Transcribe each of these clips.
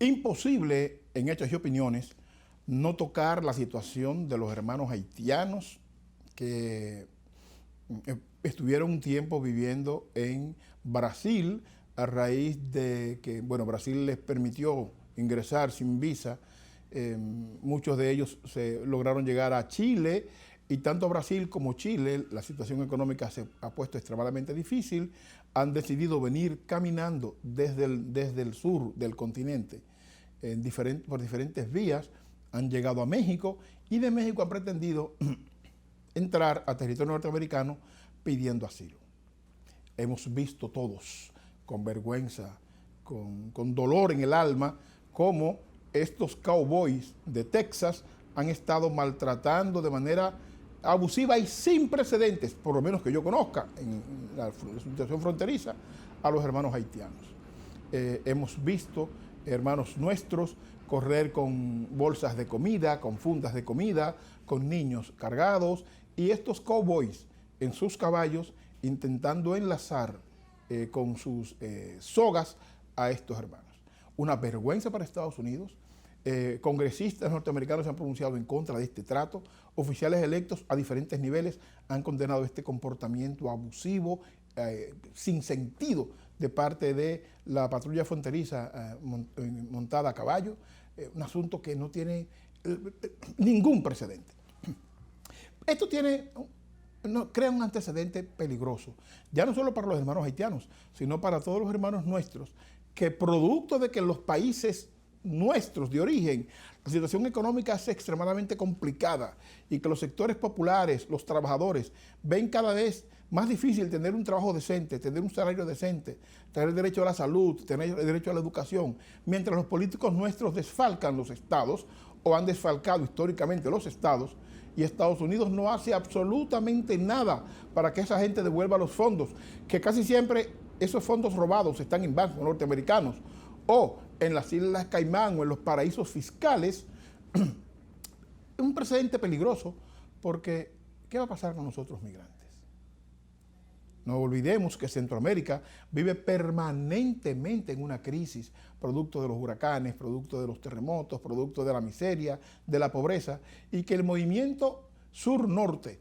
Imposible, en hechos y opiniones, no tocar la situación de los hermanos haitianos que estuvieron un tiempo viviendo en Brasil a raíz de que, bueno, Brasil les permitió ingresar sin visa. Muchos de ellos se lograron llegar a Chile, y tanto Brasil como Chile, la situación económica se ha puesto extremadamente difícil, han decidido venir caminando desde el sur del continente por diferentes vías, han llegado a México y de México han pretendido entrar a territorio norteamericano pidiendo asilo. Hemos visto todos, con vergüenza, con dolor en el alma, cómo estos cowboys de Texas han estado maltratando de manera abusiva y sin precedentes, por lo menos que yo conozca, en la situación fronteriza, a los hermanos haitianos. Hemos visto hermanos nuestros correr con bolsas de comida, con fundas de comida, con niños cargados, y estos cowboys en sus caballos intentando enlazar con sus sogas a estos hermanos. Una vergüenza para Estados Unidos. Congresistas norteamericanos se han pronunciado en contra de este trato. Oficiales electos a diferentes niveles han condenado este comportamiento abusivo, sin sentido, de parte de la patrulla fronteriza montada a caballo. Un asunto que no tiene ningún precedente. Esto crea un antecedente peligroso, ya no solo para los hermanos haitianos, sino para todos los hermanos nuestros, que producto de que en los países nuestros de origen la situación económica es extremadamente complicada y que los sectores populares, los trabajadores, ven cada vez más difícil tener un trabajo decente, tener un salario decente, tener derecho a la salud, tener derecho a la educación, mientras los políticos nuestros desfalcan los estados o han desfalcado históricamente los estados, y Estados Unidos no hace absolutamente nada para que esa gente devuelva los fondos, que casi siempre esos fondos robados están en bancos norteamericanos o en las Islas Caimán o en los paraísos fiscales. Es un precedente peligroso, porque ¿qué va a pasar con nosotros migrantes? No olvidemos que Centroamérica vive permanentemente en una crisis, producto de los huracanes, producto de los terremotos, producto de la miseria, de la pobreza, y que el movimiento sur-norte,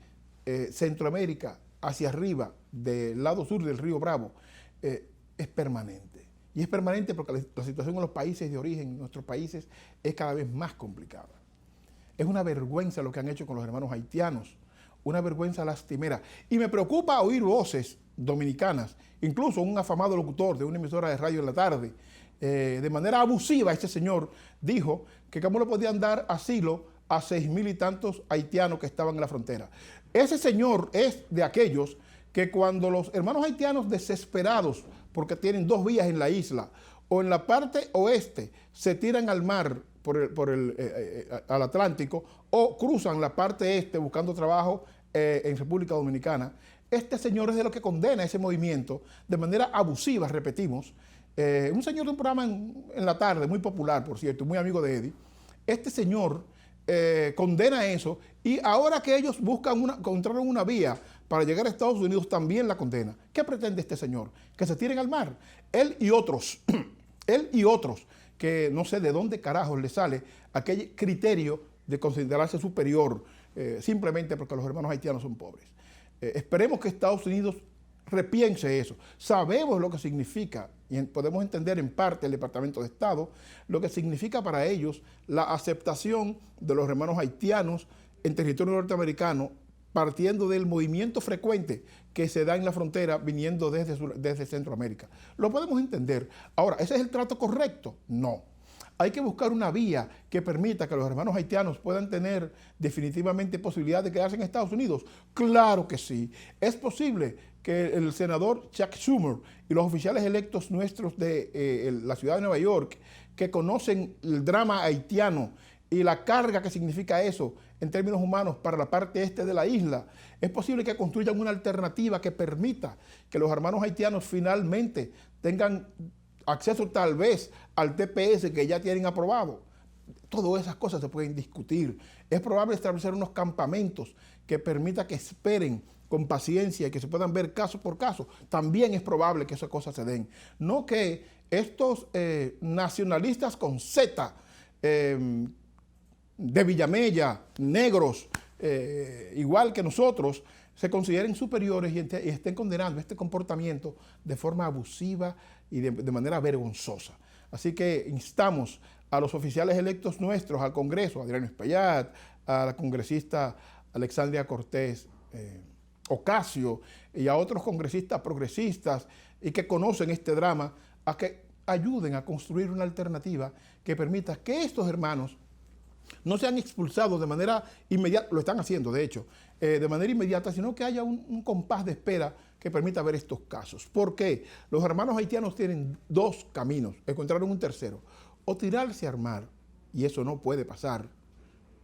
Centroamérica, hacia arriba, del lado sur del río Bravo, es permanente. Y es permanente porque la situación en los países de origen, en nuestros países, es cada vez más complicada. Es una vergüenza lo que han hecho con los hermanos haitianos, una vergüenza lastimera. Y me preocupa oír voces dominicanas, incluso un afamado locutor de una emisora de radio en la tarde, de manera abusiva. Este señor dijo que cómo le podían dar asilo a 6,000 y tantos haitianos que estaban en la frontera. Ese señor es de aquellos que cuando los hermanos haitianos desesperados, porque tienen 2 vías en la isla, o en la parte oeste se tiran al mar al Atlántico, o cruzan la parte este buscando trabajo en República Dominicana, este señor es de lo que condena ese movimiento de manera abusiva, repetimos. Un señor de un programa en la tarde, muy popular, por cierto, muy amigo de Eddie. Este señor condena eso, y ahora que ellos encontraron una vía para llegar a Estados Unidos, también la condena. ¿Qué pretende este señor? Que se tiren al mar. Él y otros, que no sé de dónde carajos le sale aquel criterio de considerarse superior simplemente porque los hermanos haitianos son pobres. Esperemos que Estados Unidos repiense eso. Sabemos lo que significa, y podemos entender en parte el Departamento de Estado, lo que significa para ellos la aceptación de los hermanos haitianos en territorio norteamericano, partiendo del movimiento frecuente que se da en la frontera viniendo desde Centroamérica. Lo podemos entender. Ahora, ¿ese es el trato correcto? No. Hay que buscar una vía que permita que los hermanos haitianos puedan tener definitivamente posibilidad de quedarse en Estados Unidos. Claro que sí. Es posible que el senador Chuck Schumer y los oficiales electos nuestros de la ciudad de Nueva York, que conocen el drama haitiano y la carga que significa eso en términos humanos para la parte este de la isla, es posible que construyan una alternativa que permita que los hermanos haitianos finalmente tengan acceso tal vez al TPS que ya tienen aprobado. Todas esas cosas se pueden discutir. Es probable establecer unos campamentos que permita que esperen con paciencia y que se puedan ver caso por caso, también es probable que esas cosas se den. No que estos nacionalistas con Z, de Villamella, negros, igual que nosotros, se consideren superiores y estén condenando este comportamiento de forma abusiva y de manera vergonzosa. Así que instamos a los oficiales electos nuestros, al Congreso, a Adriano Espaillat, a la congresista Alexandria Cortés Ocasio y a otros congresistas progresistas y que conocen este drama, a que ayuden a construir una alternativa que permita que estos hermanos no sean expulsados de manera inmediata, lo están haciendo de hecho, de manera inmediata, sino que haya un compás de espera que permita ver estos casos. ¿Por qué? Los hermanos haitianos tienen dos caminos, encontraron un tercero, o tirarse a armar, y eso no puede pasar,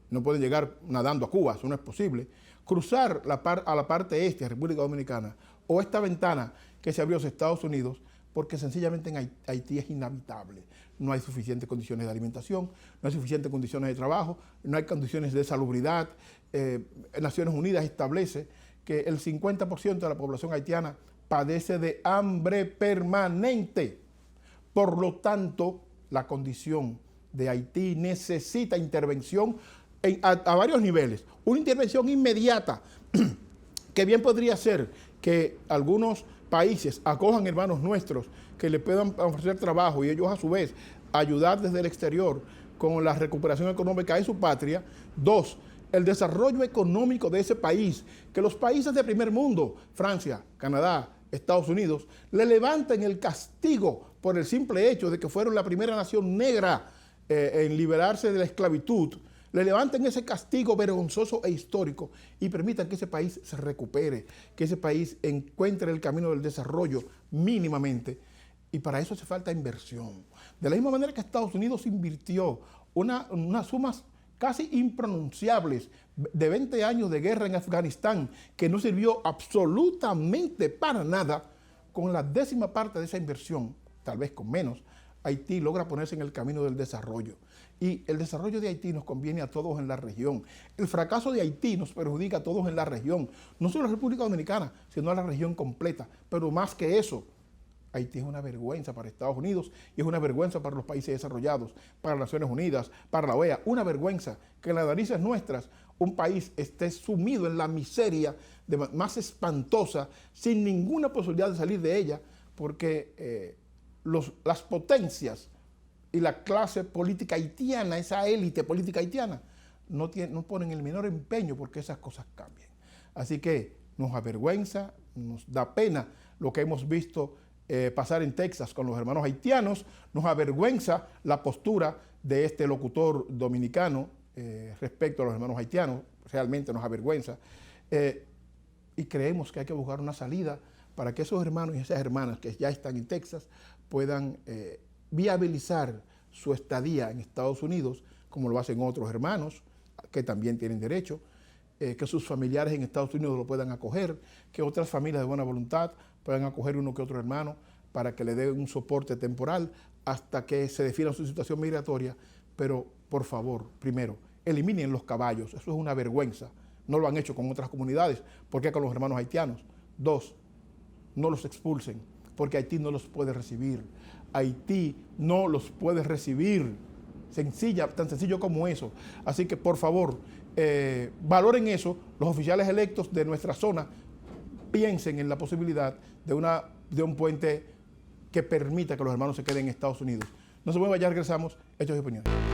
no pueden llegar nadando a Cuba, eso no es posible, cruzar a la parte este, a República Dominicana, o esta ventana que se abrió a los Estados Unidos, porque sencillamente en Haití es inhabitable. No hay suficientes condiciones de alimentación, no hay suficientes condiciones de trabajo, no hay condiciones de salubridad. Naciones Unidas establece que el 50% de la población haitiana padece de hambre permanente. Por lo tanto, la condición de Haití necesita intervención a varios niveles. Una intervención inmediata, que bien podría ser que algunos países acojan hermanos nuestros que le puedan ofrecer trabajo y ellos a su vez ayudar desde el exterior con la recuperación económica de su patria. Dos, el desarrollo económico de ese país, que los países de primer mundo, Francia, Canadá, Estados Unidos, le levanten el castigo por el simple hecho de que fueron la primera nación negra en liberarse de la esclavitud, le levanten ese castigo vergonzoso e histórico y permitan que ese país se recupere, que ese país encuentre el camino del desarrollo mínimamente. Y para eso hace falta inversión. De la misma manera que Estados Unidos invirtió unas sumas casi impronunciables de 20 años de guerra en Afganistán, que no sirvió absolutamente para nada, con la 10ª parte de esa inversión, tal vez con menos, Haití logra ponerse en el camino del desarrollo. Y el desarrollo de Haití nos conviene a todos en la región. El fracaso de Haití nos perjudica a todos en la región, no solo a la República Dominicana, sino a la región completa. Pero más que eso, Haití es una vergüenza para Estados Unidos y es una vergüenza para los países desarrollados, para las Naciones Unidas, para la OEA. Una vergüenza que en las narices nuestras un país esté sumido en la miseria más espantosa, sin ninguna posibilidad de salir de ella, porque las potencias y la clase política haitiana, esa élite política haitiana, no ponen el menor empeño porque esas cosas cambien. Así que nos avergüenza, nos da pena lo que hemos visto pasar en Texas con los hermanos haitianos, nos avergüenza la postura de este locutor dominicano respecto a los hermanos haitianos, realmente nos avergüenza, y creemos que hay que buscar una salida para que esos hermanos y esas hermanas que ya están en Texas puedan viabilizar su estadía en Estados Unidos, como lo hacen otros hermanos que también tienen derecho, que sus familiares en Estados Unidos lo puedan acoger, que otras familias de buena voluntad puedan acoger uno que otro hermano para que le den un soporte temporal hasta que se defina su situación migratoria. Pero, por favor, primero, eliminen los caballos, eso es una vergüenza. No lo han hecho con otras comunidades, ¿por qué con los hermanos haitianos? Dos, no los expulsen, porque Haití no los puede recibir. Haití no los puede recibir. Tan sencillo como eso. Así que, por favor, valoren eso. Los oficiales electos de nuestra zona piensen en la posibilidad de un puente que permita que los hermanos se queden en Estados Unidos. No se mueva, ya regresamos. Hechos y Opiniones.